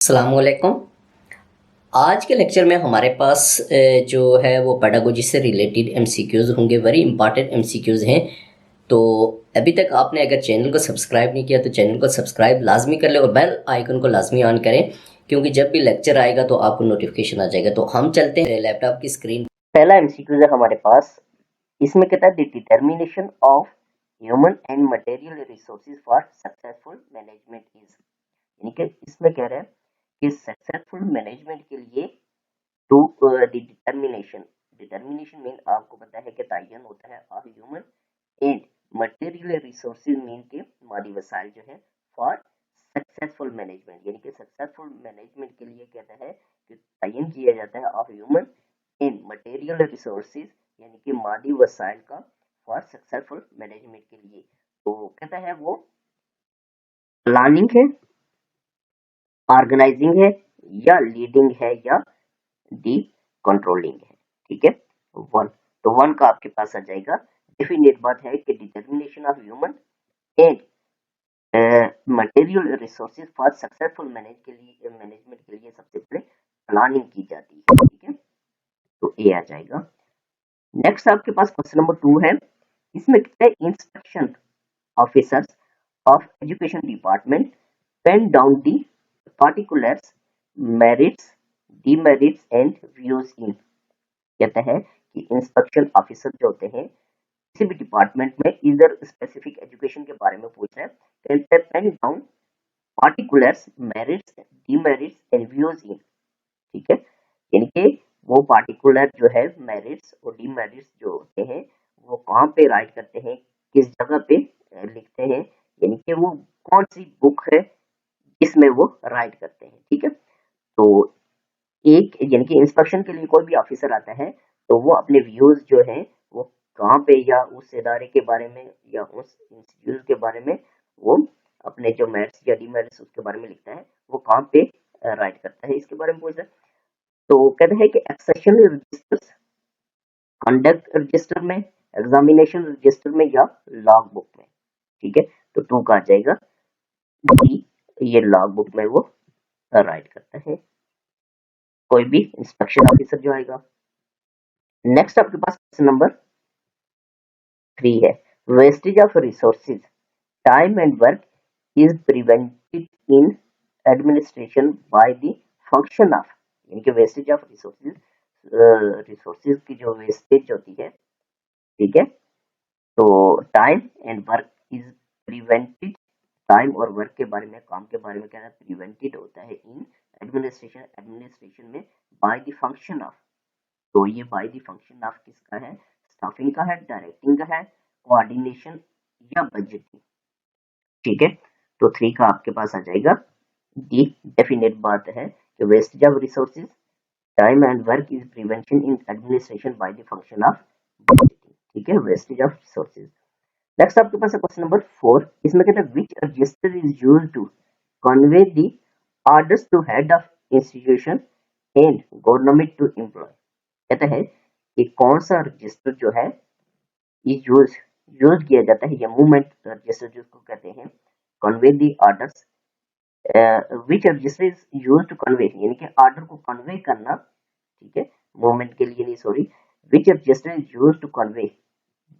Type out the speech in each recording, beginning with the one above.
अस्सलामुअलैकुम। आज के लेक्चर में हमारे पास जो है वो पेडागोजी से रिलेटेड एमसीक्यूज़ होंगे। वेरी इंपॉर्टेंट एमसीक्यूज़ हैं। तो अभी तक आपने अगर चैनल को सब्सक्राइब नहीं किया तो चैनल को सब्सक्राइब लाजमी कर ले और बेल आइकन को लाजमी ऑन करें, क्योंकि जब भी लेक्चर आएगा तो आपको नोटिफिकेशन आ जाएगा। तो हम चलते हैं लैपटॉप की स्क्रीन। पहला एमसीक्यूज़ है हमारे पास, इसमें कहता है the determination of human and material resources for successful management is, यानी कि इसमें कह रहे हैं कि सक्सेसफुल मैनेजमेंट के लिए टू डिटर्मिनेशन मीन आपको पता है कि तयन होता है of human and material resources mean के मादी वसाइल जो है फॉर सक्सेसफुल मैनेजमेंट, यानी कि सक्सेसफुल मैनेजमेंट के लिए कहता है कि तयन किया जाता है of human and material resources, यानी कि मादी वसाइल का फॉर सक्सेसफुल मैनेजमेंट के लिए। तो कहता है वो प्लानिंग है, ऑर्गेनाइजिंग है, या लीडिंग है, या डी कंट्रोलिंग है। ठीक है, वन। तो वन का आपके पास आ जाएगा। डेफिनेट बात है कि determination of human and material resources for successful management के लिए सबसे पहले प्लानिंग की जाती है। ठीक है, तो ए आ जाएगा। नेक्स्ट आपके पास क्वेश्चन नंबर 2 है। इसमें कितने inspection officers of education department pen down the particulars, merits, demerits and views in, कहता है कि इंस्पेक्शन ऑफिसर जो होते हैं किसी भी डिपार्टमेंट में इधर स्पेसिफिक एजुकेशन के बारे में पूछ रहे हैं, कहते हैं pen down particulars, merits, demerits and views in. ठीक है, यानी कि वो पार्टिकुलर जो है मेरिट्स और डीमेरिट्स जो होते हैं वो कहाँ पे राइट करते हैं, किस जगह पे लिखते हैं, यानी कि वो कौन सी बुक है इसमें वो राइट करते हैं। ठीक है, तो एक यानी कि इंस्पेक्शन के लिए कोई भी ऑफिसर आता है तो वो अपने व्यूज जो है वो कहाँ पे या उस इदारे के बारे में या उस इंस्टीट्यूट के बारे में वो अपने जो मेरिट्स या डीमेरिट्स उसके बारे में लिखता है वो कहाँ पे राइट करता है, इसके बारे में पूछ रहे हैं। तो कहते हैं कि एक्सेशन रजिस्टर्स, कंडक्ट रजिस्टर में, एग्जामिनेशन रजिस्टर में, या लॉग बुक में। ठीक है, तो 2 का आ जाएगा ये लॉग बुक में वो राइट करता है कोई भी इंस्पेक्शन ऑफिसर जो आएगा। नेक्स्ट आपके पास क्वेश्चन नंबर 3 है। Wastage of resources, time and work is prevented in administration by the function of, यानी कि वेस्टेज ऑफ रिसोर्सेज की जो वेस्टेज होती है, ठीक है, तो time and work is prevented, time और वर्क के बारे में, काम के बारे में कहना प्रिवेंटेड होता है इन एडमिनिस्ट्रेशन में बाय द फंक्शन ऑफ। तो ये बाय द फंक्शन ऑफ किसका है, स्टाफिंग का है, डायरेक्टिंग का है, कोऑर्डिनेशन या बजटिंग। ठीक है, तो 3 का आपके पास आ जाएगा डी। डेफिनेट बात है कि wastage of resources, time and work is prevention in administration by the function of budgeting. ठीक है, वेस्टेज ऑफ रिसोर्सेज। नेक्स्ट आपके पास है क्वेश्चन नंबर 4। इसमें कहते हैं which register is used to convey the orders to head of institution and government to employ. कहता है कि कौन सा रजिस्टर जो है ये यूज किया जाता है, या मूवमेंट रजिस्टर जिसको कहते हैं, convey the orders, which register is used to convey, यानी कि ऑर्डर को कन्वे करना। ठीक है, मूवमेंट के लिए नहीं, sorry, which register is used to convey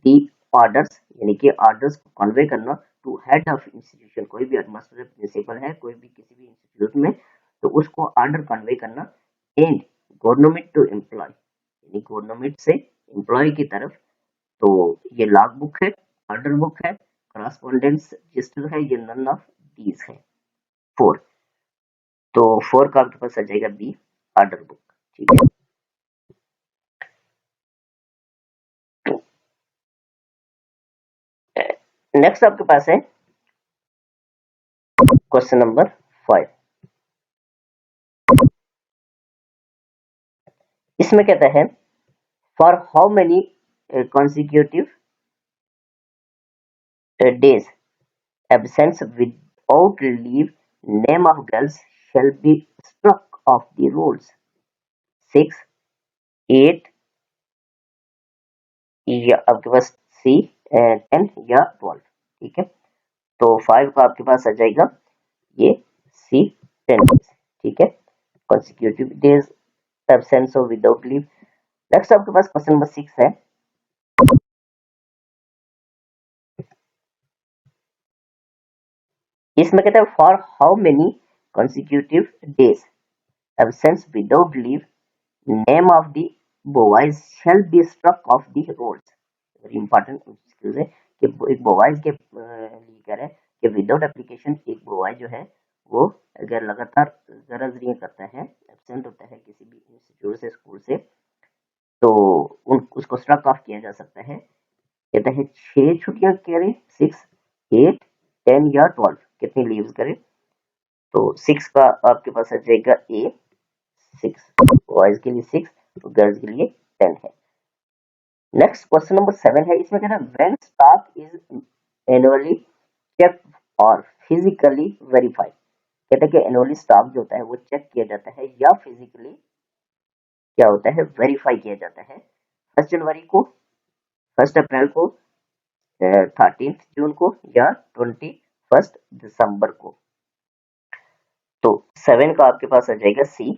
the orders, यानी कि ऑर्डर्स को कन्वे करना टू हेड ऑफ इंस्टीट्यूशन, कोई भी हेडमास्टर प्रिंसिपल है कोई भी किसी भी इंस्टीट्यूट में, तो उसको ऑर्डर कन्वे करना, एंड गवर्नमेंट टू एम्प्लॉय, यानी गवर्नमेंट से एम्प्लॉय की तरफ। तो ये लॉग बुक है, ऑर्डर बुक है, करस्पॉन्डेंस रजिस्टर है, ये नन ऑफ दीज है। 4, तो 4 का आपके पास आ जाएगा बी, ऑर्डर बुक। ठीक है, नेक्स्ट आपके पास है क्वेश्चन नंबर 5। इसमें कहता है for how many consecutive days absence without leave, name of girls shall be struck off the rolls. 6, 8, या आपके पास सी 10 या 12। ठीक है, तो 5 का आपके पास आ जाएगा ये सी 10 days। ठीक है, consecutive days, absence or without leave। Next आपके पास क्वेश्चन नंबर 6 है। इसमें कहता है for how many consecutive days absence without leave name of the boys shall be struck off the rolls। Very important skills है कि एक बॉयज के लिए कह रहे हैं कि विदाउट एप्लीकेशन एक बॉय जो है वो अगर लगातार गरज करता है, एब्सेंट होता है किसी भी इंस्टीट्यूट से, स्कूल से, तो उसको स्ट्रक ऑफ किया जा सकता है। कहता है 6 छुट्टियां करें, 6, 8, 10 या 12, कितनी लीव्स करें। तो 6 का आपके पास आ जाएगा ए, 6 बॉयज के लिए 6, तो गर्ल्स के लिए 10 है। नेक्स्ट क्वेश्चन नंबर 7 है। इसमें कहना है when stock is annually check और फिजिकली वेरीफाइड। कहते हैं कि एनुअली स्टॉक जो होता है वो चेक किया जाता है या फिजिकली क्या होता है, वेरीफाई किया जाता है। 1 जनवरी को, 1 अप्रैल को, 13 जून को या 21 दिसंबर को। तो 7 का आपके पास आ जाएगा सी,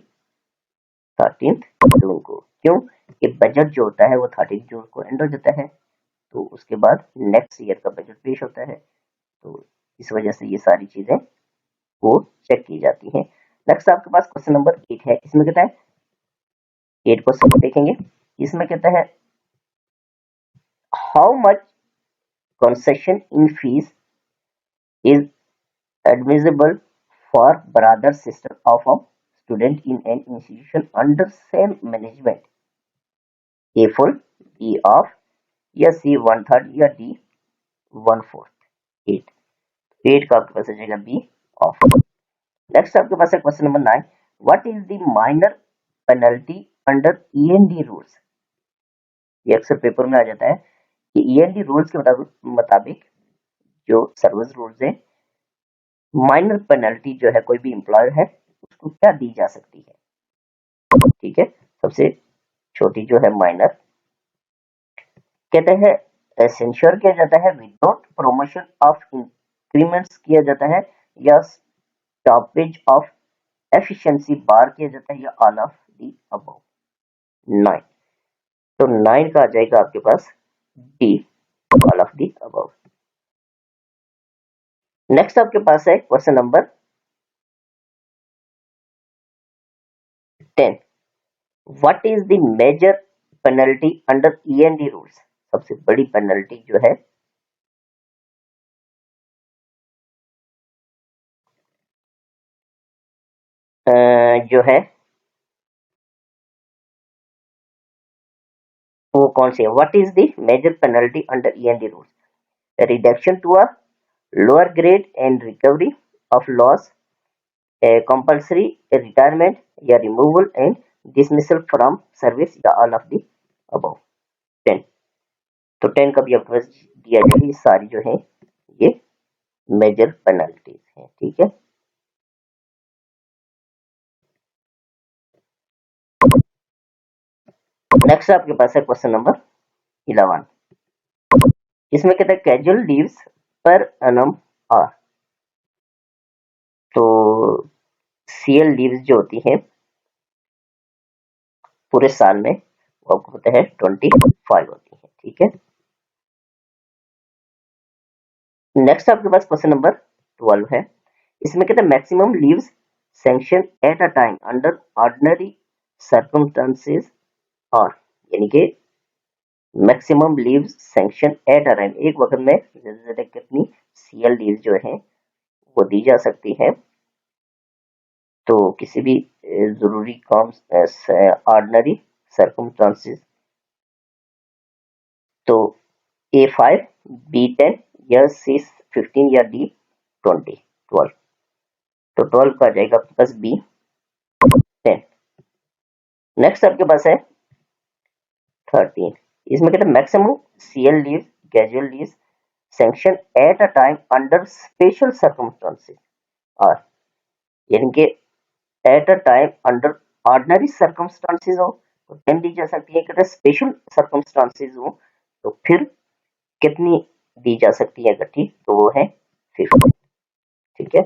13 जून को। क्यों? कि बजट जो होता है वो 13 जून को एंड हो जाता है, तो उसके बाद नेक्स्ट ईयर का बजट पेश होता है, तो इस वजह से ये सारी चीजें वो चेक की जाती हैं। नेक्स्ट आपके पास क्वेश्चन नंबर 8 है। इसमें कहता है 8 क्वेश्चन देखेंगे। इसमें कहता है how much concession in fees is admissible for brother sister of a student in an institution under same management, A full, B half, या सी 1/3 या डी 1/4। 8 का आपके पास आ जाएगा बी ऑफ। नेक्स्ट आपके पास है question number 9। What is the minor penalty under END rules. ये अक्सर पेपर में आ जाता है कि ईएनडी रूल्स के मुताबिक जो सर्विस रूल्स है, माइनर पेनल्टी जो है कोई भी एम्प्लॉयर है उसको क्या दी जा सकती है। ठीक है, सबसे छोटी जो है माइनर, कहते हैं सेंश्योर किया जाता है विदाउट प्रमोशन ऑफ इंक्रीमेंट्स किया जाता है, या स्टॉपेज ऑफ एफिशिएंसी बार किया जाता है, या ऑल ऑफ द अबव। 9, तो 9 का आ जाएगा आपके पास D, all of the above. Next आपके पास है question number 10। What is the major penalty under END rules. सबसे बड़ी पेनल्टी जो है जो है वो कौन सी है। What is the major penalty under END rules, reduction to a lower grade and recovery of loss, compulsory retirement, या removal and dismissal from service, या ऑल ऑफ द अबव। 10, तो 10 का भी आपके पास दिया जाएगा। ये सारी जो है ये मेजर पेनल्टीज हैं। ठीक है, नेक्स्ट आपके पास है क्वेश्चन नंबर 11। इसमें कहता है casual leaves per annum are. तो सीएल लीव्स जो होती हैं पूरे साल में वो आपको पता है 25 होती है। ठीक है, नेक्स्ट आपके पास क्वेश्चन नंबर 12 है। इसमें कहता है maximum leaves sanction at a time under ordinary circumstances और, यानी कि maximum leaves sanction at a time, एक वक्त में ज्यादा से ज्यादा कितनी सीएल लीव्स जो है वो दी जा सकती है। तो किसी भी जरूरी काम, ऑर्डिनरी सर्कमस्टांसेस, तो A5, B10 या C15 या D20, 12। तो 12 का आ जाएगा आपके पास B10। नेक्स्ट आपके पास है 13। इसमें कहते हैं maximum CL leave, casual leave sanction at a time under special circumstances और, यानी कि at a time under ordinary circumstances हो तो 10 दी जा सकती है। कहते हैं स्पेशल सर्कमस्टांसेस हो तो फिर कितनी दी जा सकती है इकट्ठी, तो वो है 50। ठीक है,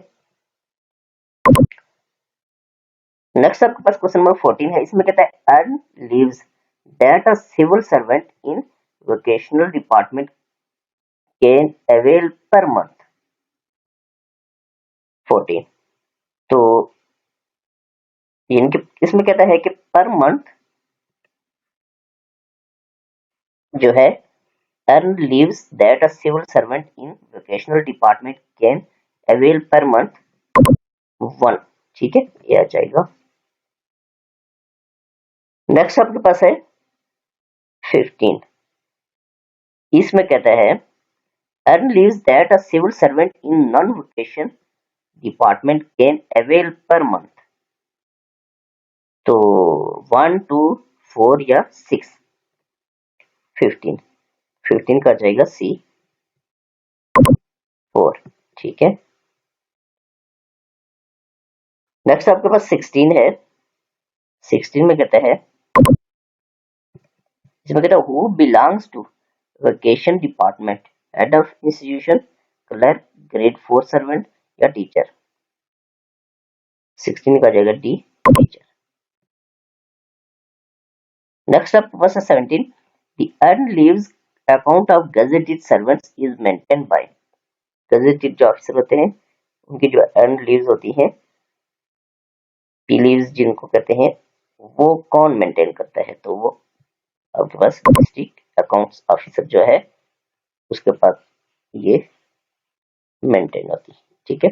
नेक्स्ट आपके पास क्वेश्चन नंबर 14 है, इसमें कहता है earn leaves that a civil servant in vocational department can avail per month. 14 तो इनके इसमें कहता है कि पर मंथ जो है earn leaves that a civil servant in vocational department can avail per month 1। ठीक है, ये आ जाएगा। नेक्स्ट आपके पास है 15, इसमें कहता है earn leaves that a civil servant in non vocation department can avail per month. तो 1, 2, 4 या 6। 15 का जाएगा सी 4। ठीक है, नेक्स्ट आपके पास 16 है। 16 में कहता है, इसमें कहता है who belongs to vocation department, head of institution, clerk, grade 4 servant या टीचर। 16 का जाएगा डी टीचर। नेक्स्ट आपके पास है 17, the earn leaves account of gazetted servants is maintain by. Gazetted जो ऑफिसर होते हैं उनकी जो अर्न लीव्स होती हैं, पी लीव्स जिनको कहते हैं, वो कौन मेंटेन करता है? तो वो आपके पास डिस्ट्रिक्ट अकाउंट्स ऑफिसर जो है उसके पास ये मेंटेन होती है। ठीक है।